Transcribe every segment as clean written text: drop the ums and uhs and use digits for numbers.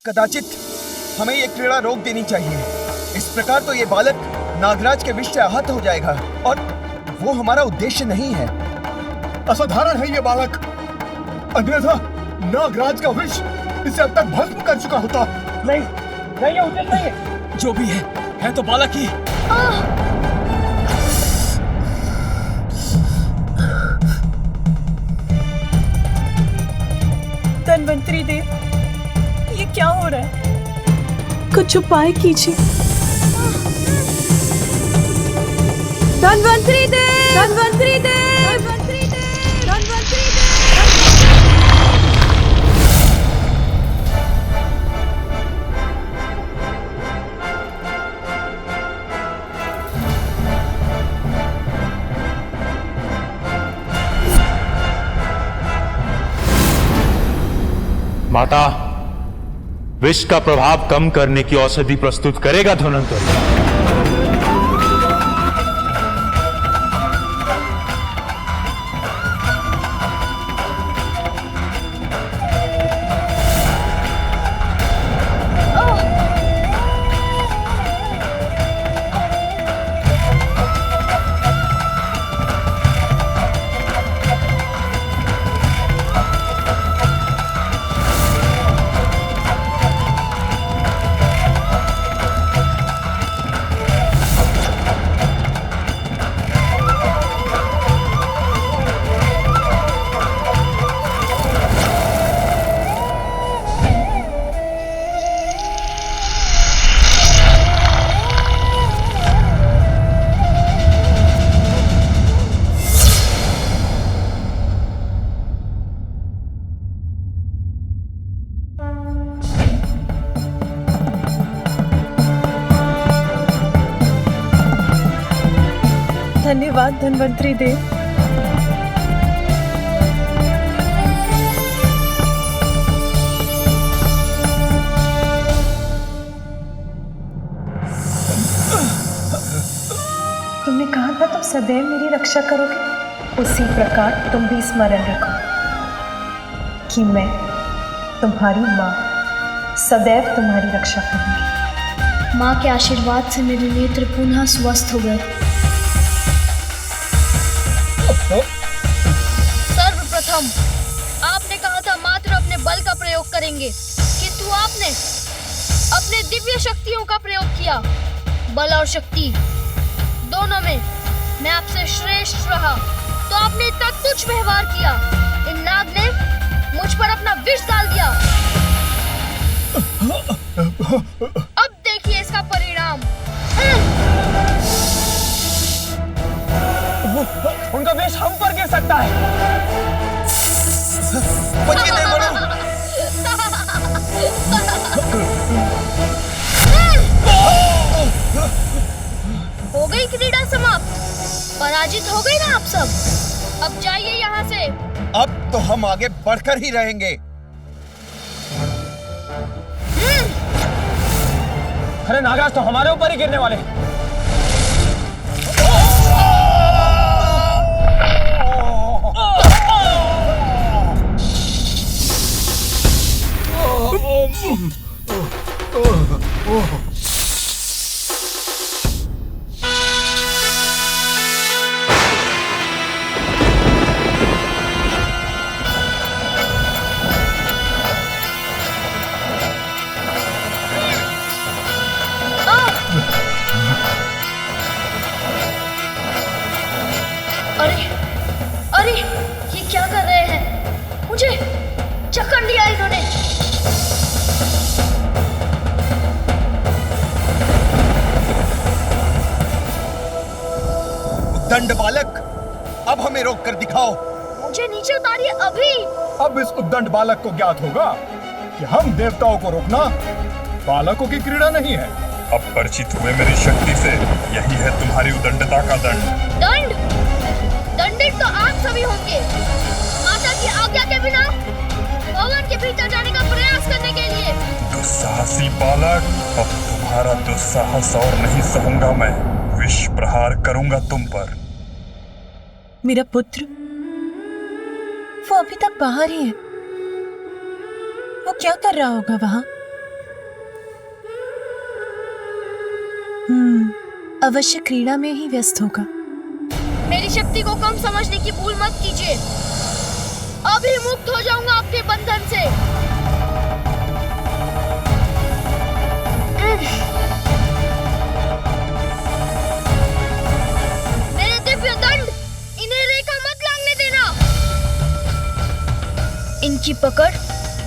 कदाचित हमें ये क्रीड़ा रोक देनी चाहिए। इस प्रकार तो ये बालक नागराज के विष से आहत हो जाएगा और वो हमारा उद्देश्य नहीं है। असाधारण है ये बालक, अन्यथा नागराज का विष इसे अब तक भस्म कर चुका होता। नहीं नहीं, ये उचित नहीं है। जो भी है तो बालक ही। धन्वंतरी देव, ये क्या हो रहा है? कुछ उपाय कीजिए। धन्वंतरी देव, धन्वंतरी देव, धन्वंतरी देव, धन्वंतरी देव। माता, विष का प्रभाव कम करने की औषधि प्रस्तुत करेगा धन्वंतरी। धन्यवाद धन्वंतरी देव। तुमने कहा था तुम सदैव मेरी रक्षा करोगे, उसी प्रकार तुम भी स्मरण रखो कि मैं तुम्हारी माँ सदैव तुम्हारी रक्षा करूंगी। माँ के आशीर्वाद से मेरे नेत्र पुनः स्वस्थ हो गए। सर्वप्रथम आपने कहा था मात्र अपने बल का प्रयोग करेंगे, किंतु आपने अपने दिव्य शक्तियों का प्रयोग किया। बल और शक्ति दोनों में मैं आपसे श्रेष्ठ रहा, तो आपने इतना तुच्छ व्यवहार किया। इन नाग ने मुझ पर अपना विष डाल दिया। अब देखिए इसका परिणाम। उनका विष हम पर गिर सकता है। बचिए देवगणों। हो गई क्रीड़ा समाप्त, पराजित हो गए ना आप सब। अब जाइए यहाँ से। अब तो हम आगे बढ़कर ही रहेंगे। अरे नागराज तो हमारे ऊपर ही गिरने वाले। अरे अरे, ये क्या कर रहे हैं? मुझे जकड़ लिया इन्होंने। दंड बालक, अब हमें रोक कर दिखाओ। मुझे नीचे उतारिए अभी। अब इस उद्दंड बालक को ज्ञात होगा कि हम देवताओं को रोकना बालकों की क्रीड़ा नहीं है। अब परिचित हुए मेरी शक्ति से, यही है तुम्हारी उदंडता का दंड। दंड? दंडित तो आप सभी होंगे। माता की आज्ञा के बिना भवन के भीतर जाने का प्रयास करने के लिए। दुस्साहसी बालक, अब तुम्हारा दुस्साहस और नहीं सहूंगा मैं। विष प्रहार करूंगा तुम पर। मेरा पुत्र, वो अभी तक बाहर ही है। वो क्या कर रहा होगा वहां? अवश्य क्रीड़ा में ही व्यस्त होगा। मेरी शक्ति को कम समझने की भूल मत कीजिए। अभी मुक्त हो जाऊंगा आपके बंधन से। मेरे दिव्य दंड, इन्हें रेखा मत लागने देना। इनकी पकड़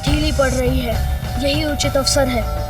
ढीली पड़ रही है, यही उचित अवसर है।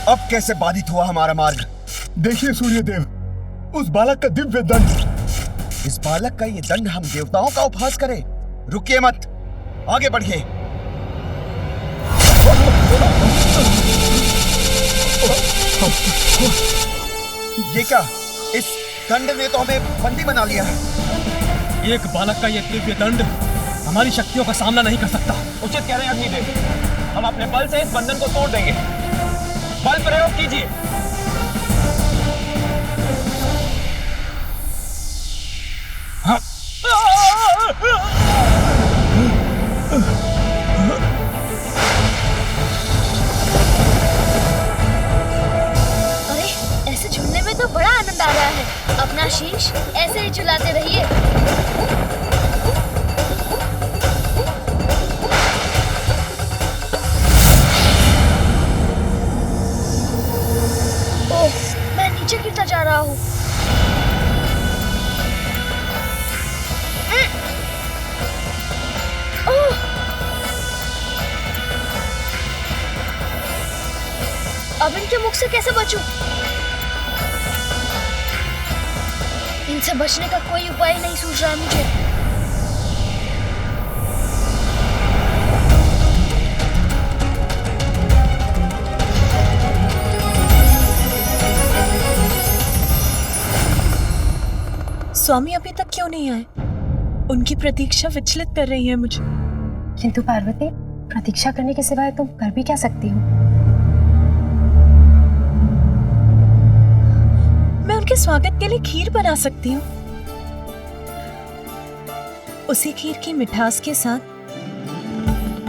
अब कैसे बाधित हुआ हमारा मार्ग? देखिए सूर्यदेव, उस बालक का दिव्य दंड। इस बालक का ये दंड हम देवताओं का उपहास करें? रुकिए मत, आगे बढ़िए। ये क्या? इस दंड ने तो हमें बंदी बना लिया है। एक बालक का ये दिव्य दंड हमारी शक्तियों का सामना नहीं कर सकता। उचित कह रहे हैं अग्निदेव, हम अपने बल से इस बंधन को तोड़ देंगे। बल प्रयोग कीजिए। हाँ। अरे, ऐसे झूलने में तो बड़ा आनंद आ रहा है। अपना शीश ऐसे ही झुलाते रहिए। मैं नीचे गिरता जा रहा हूँ। अब इनके मुख से कैसे बचूं? इनसे बचने का कोई उपाय नहीं सूझ रहा मुझे। स्वामी अभी तक क्यों नहीं आए? उनकी प्रतीक्षा विचलित कर रही है मुझे। किंतु पार्वती, प्रतीक्षा करने के सिवाय तुम कर भी क्या सकती हो? मैं उनके स्वागत के लिए खीर बना सकती हूँ। उसी खीर की मिठास के साथ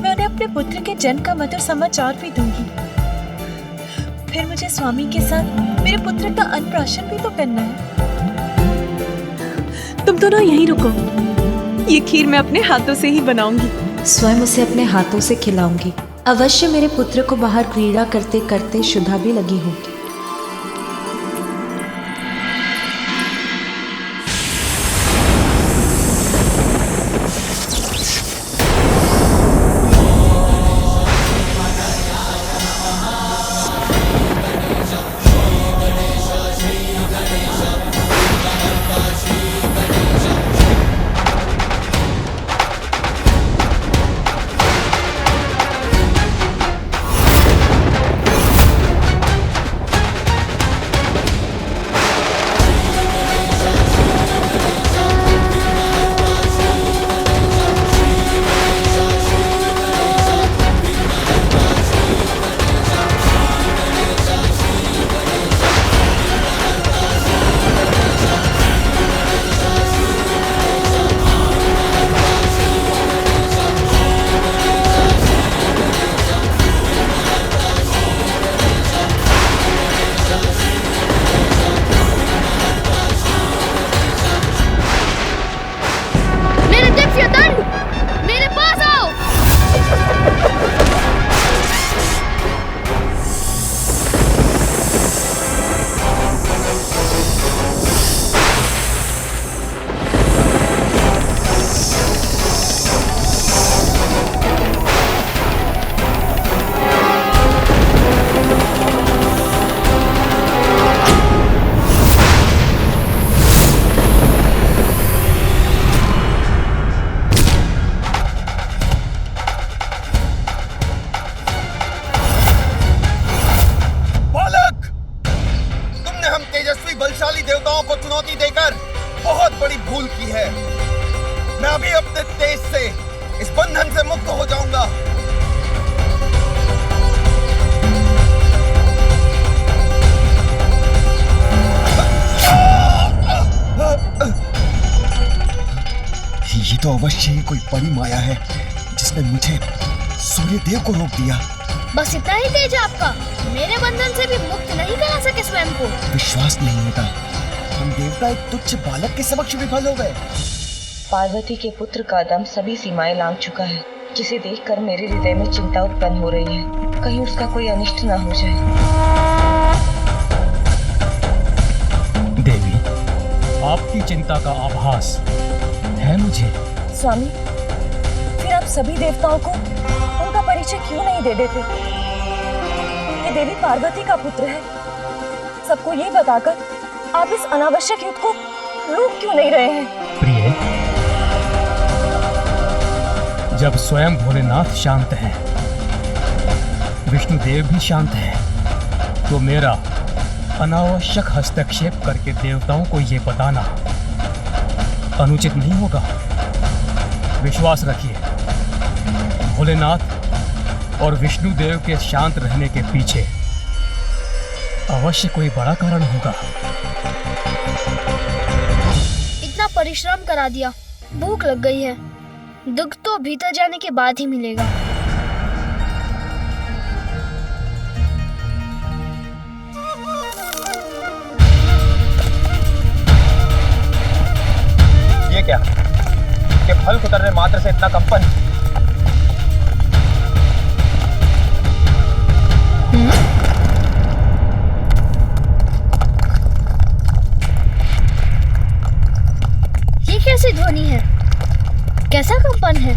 मैं उन्हें अपने पुत्र के जन्म का मधुर समाचार भी दूंगी। फिर मुझे स्वामी के साथ मेरे पुत्र का अन्नप्राशन भी तो करना है। तुम दोनों यहीं रुको, ये खीर मैं अपने हाथों से ही बनाऊंगी। स्वयं उसे अपने हाथों से खिलाऊंगी। अवश्य मेरे पुत्र को बाहर क्रीड़ा करते करते शुदा भी लगी होगी। भूल की है। मैं अभी अपने तेज से इस बंधन से मुक्त हो जाऊंगा। ये तो अवश्य ही कोई बड़ी माया है जिसने मुझे सूर्यदेव को रोक दिया। बस इतना ही तेज है आपका? मेरे बंधन से भी मुक्त नहीं करा सके स्वयं को? विश्वास नहीं होता, हम देवता एक तुच्छ बालक के समक्ष विफल हो गए। पार्वती के पुत्र का दम सभी सीमाएं लांघ चुका है, जिसे देखकर मेरे हृदय में चिंता उत्पन्न हो रही है। कहीं उसका कोई अनिष्ट न हो जाए। देवी, आपकी चिंता का आभास है मुझे। स्वामी, फिर आप सभी देवताओं को उनका परिचय क्यों नहीं दे देते? ये देवी पार्वती का पुत्र है। सबको ये बताकर आप इस अनावश्यक युद्ध को रोक क्यों नहीं रहे हैं? प्रिय, जब स्वयं भोलेनाथ शांत हैं, विष्णुदेव भी शांत हैं, तो मेरा अनावश्यक हस्तक्षेप करके देवताओं को ये बताना अनुचित नहीं होगा। विश्वास रखिए, भोलेनाथ और विष्णुदेव के शांत रहने के पीछे अवश्य कोई बड़ा कारण होगा। इतना परिश्रम करा दिया, भूख लग गई है। दुख तो भीतर जाने के बाद ही मिलेगा। ये क्या कि फल उतरने मात्र से इतना कंपन? ये कैसी ध्वनि है? कैसा कंपन है?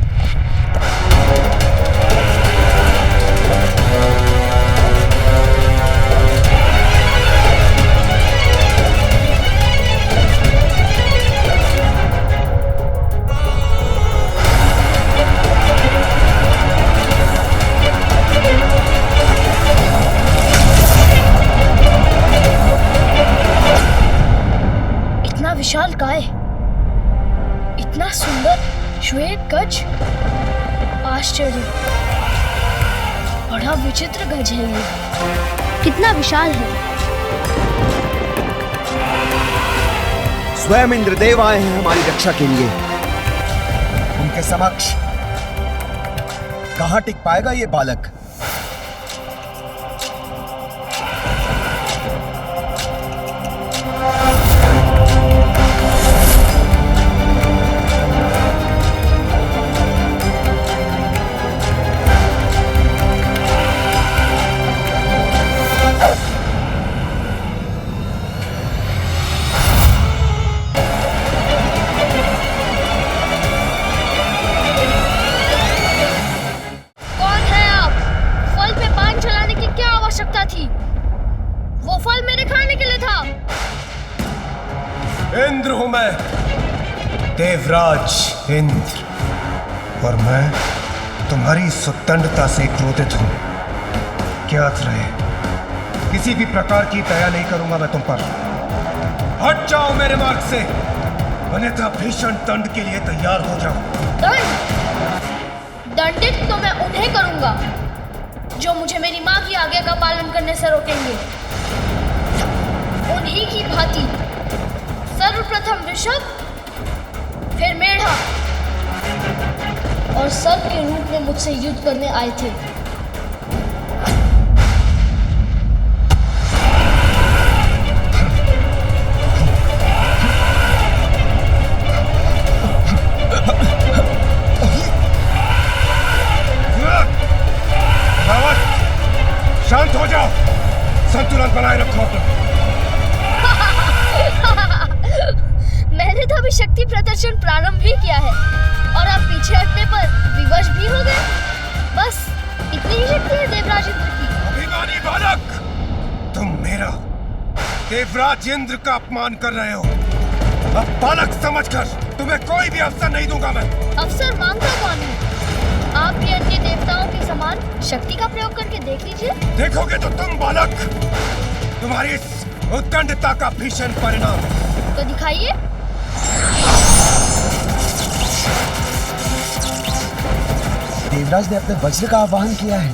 इतना विशाल काय, इतना सुंदर श्वेत गज, आश्चर्य, बड़ा विचित्र गज है ये। कितना विशाल है। स्वयं इंद्रदेव आए हैं हमारी रक्षा के लिए। उनके समक्ष कहां टिक पाएगा ये बालक? थी, वो फल मेरे खाने के लिए था। इंद्र हूं मैं, देवराज इंद्र, और मैं तुम्हारी सुतंडता से क्रोधित हूं। ज्ञात रहे, किसी भी प्रकार की दया नहीं करूंगा मैं तुम पर। हट जाओ मेरे मार्ग से, अन्यथा भीषण दंड के लिए तैयार हो जाओ। दंडित तो मैं उन्हें करूंगा जो मुझे मेरी माँ की आज्ञा का पालन करने से रोकेंगे। उन्हीं की भांति सर्वप्रथम ऋषभ, फिर मेढ़ा, और सर्प के रूप में मुझसे युद्ध करने आए थे। शांत हो जाओ, संतुलन बनाए रखो। मैंने तो अभी शक्ति प्रदर्शन प्रारंभ ही किया है और आप पीछे हटने पर विवश भी हो गए। बस इतनी ही शक्ति है देवराज इंद्र की। अभिमानी बालक, तुम मेरा देवराज इंद्र का अपमान कर रहे हो। अब बालक समझकर तुम्हें कोई भी अवसर नहीं दूंगा मैं। अवसर मांगता कौन है? आप भी अन्य देवताओं के समान शक्ति का प्रयोग करके देख लीजिए। देखोगे तो तुम बालक, तुम्हारी इस उद्दंडता का भीषण परिणाम। तो दिखाइए। देवराज ने अपने वज्र का आवाहन किया है।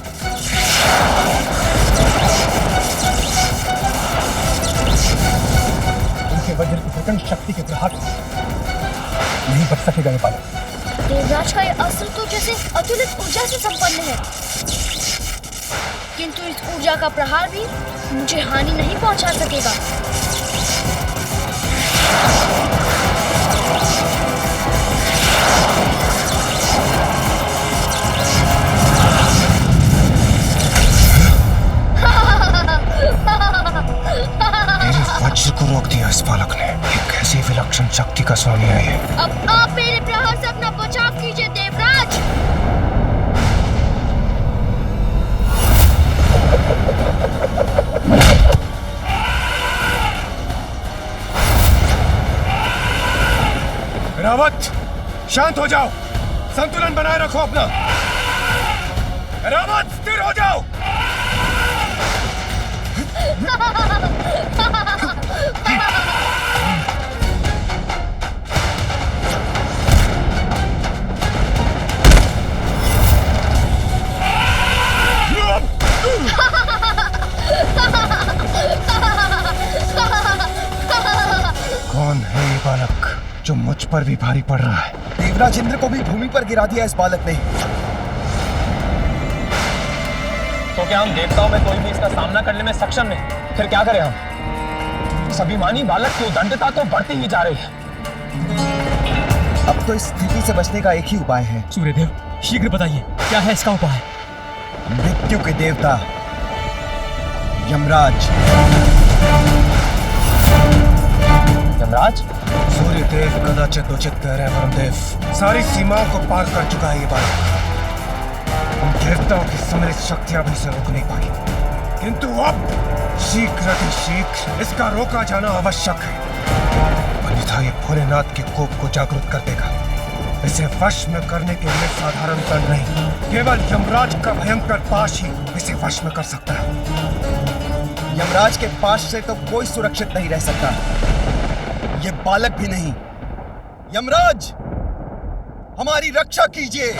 उनके वज्र की प्रचंड शक्ति के प्रहार नहीं बच सकेगा ये बालक। देवराज का ये अस्त्र तो जैसे अतुलित ऊर्जा से संपन्न है, किंतु इस ऊर्जा का प्रहार भी मुझे हानि नहीं पहुंचा सकेगा। मेरे वज्र को रोक दिया इस बालक ने। ये कैसी विलक्षण शक्ति का स्वामी है ये। अब आप मेरे प्रहार से अपना बचाव कीजिए देवराज। रावत, शांत हो जाओ, संतुलन बनाए रखो अपना। रावत, स्थिर हो जाओ। कौन है ये बालक जो मुझ पर भी भारी पड़ रहा है? देवराज इंद्र को भी भूमि पर गिरा दिया इस बालक ने। तो क्या हम देवताओं में कोई भी इसका सामना करने में सक्षम नहीं? फिर क्या करें हम? स्वाभिमानी बालक की उदंडता तो बढ़ती ही जा रही है। अब तो इस स्थिति से बचने का एक ही उपाय है। सूर्यदेव, शीघ्र बताइए, क्या है इसका उपाय? मृत्यु के देवता यमराज। यमराज? सूर्यदेव कदाचित उचित कह रहे हैं वरुणदेव। सारी सीमाओं को पार कर चुका है ये बालक। हम देवताओं की सम्मिलित शक्तियां भी इसे रोक नहीं पाई, किंतु अब शीघ्र इसका रोका जाना आवश्यक है, अन्यथा ये भोलेनाथ के कोप को जागृत कर देगा। इसे वश में करने के लिए साधारण दंड नहीं, केवल यमराज का भयंकर पाश ही इसे वश में कर सकता है। यमराज के पाश से तो कोई सुरक्षित नहीं रह सकता, ये बालक भी नहीं। यमराज, हमारी रक्षा कीजिए।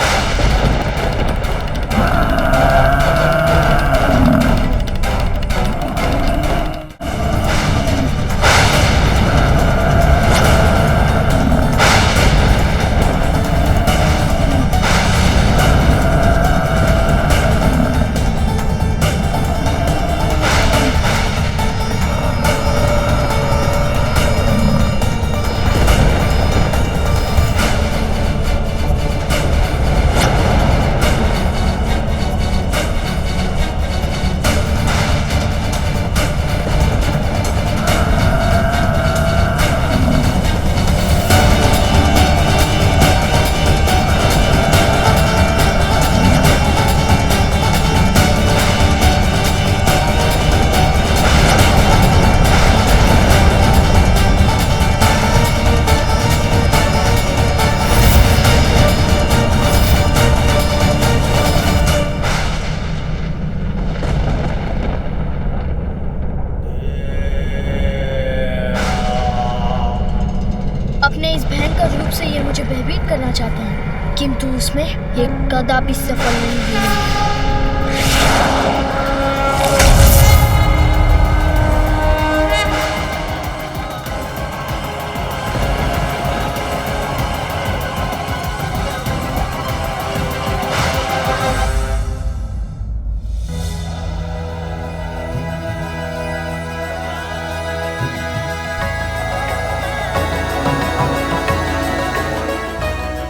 अपने इस भयंकर रूप से ये मुझे भयभीत करना चाहते हैं, किंतु उसमें ये कदापि सफल नहीं हुए।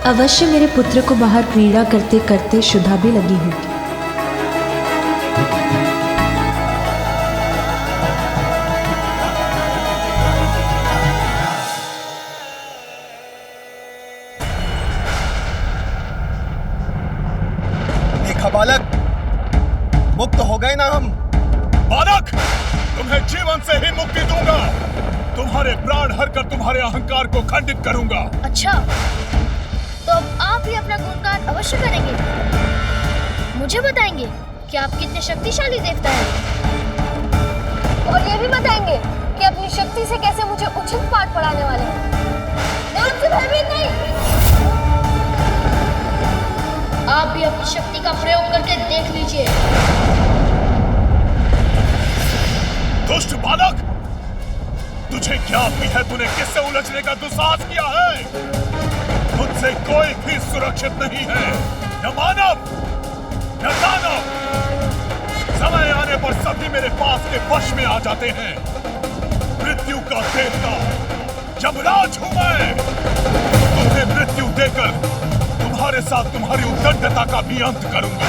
अवश्य मेरे पुत्र को बाहर क्रीड़ा करते करते शुदा भी लगी होगी। देखा बालक, मुक्त हो गए ना हम। बालक, तुम्हें जीवन से ही मुक्ति दूंगा। तुम्हारे प्राण हर कर तुम्हारे अहंकार को खंडित करूंगा। अच्छा, तो अब आप ही अपना गुणगान अवश्य करेंगे, मुझे बताएंगे कि आप कितने शक्तिशाली देवता हैं, और ये भी बताएंगे कि अपनी शक्ति से कैसे मुझे उचित पाठ पढ़ाने वाले हैं। मैं आपसे भयभीत नहीं। आप भी अपनी शक्ति का प्रयोग करके देख लीजिए। दुष्ट बालक, तुझे क्या भी है? तूने किससे उलझने का दुस्साहस किया है? तुझसे कोई भी सुरक्षित नहीं है, न मानव न दानव। समय आने पर सभी मेरे पास के वश में आ जाते हैं। मृत्यु का देवता यमराज हूं मैं। तुम्हें मृत्यु देकर तुम्हारे साथ तुम्हारी उद्दंडता का भी अंत करूंगा।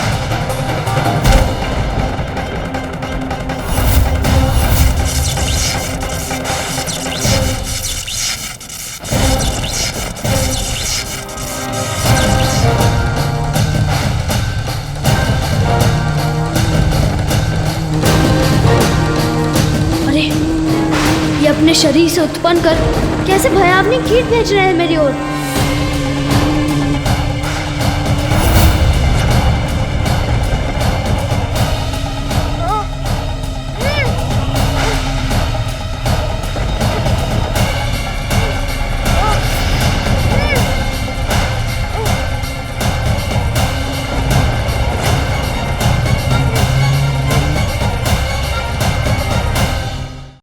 अरे, ये अपने शरीर से उत्पन्न कर कैसे भयावनी कीट भेज रहे हैं मेरी ओर।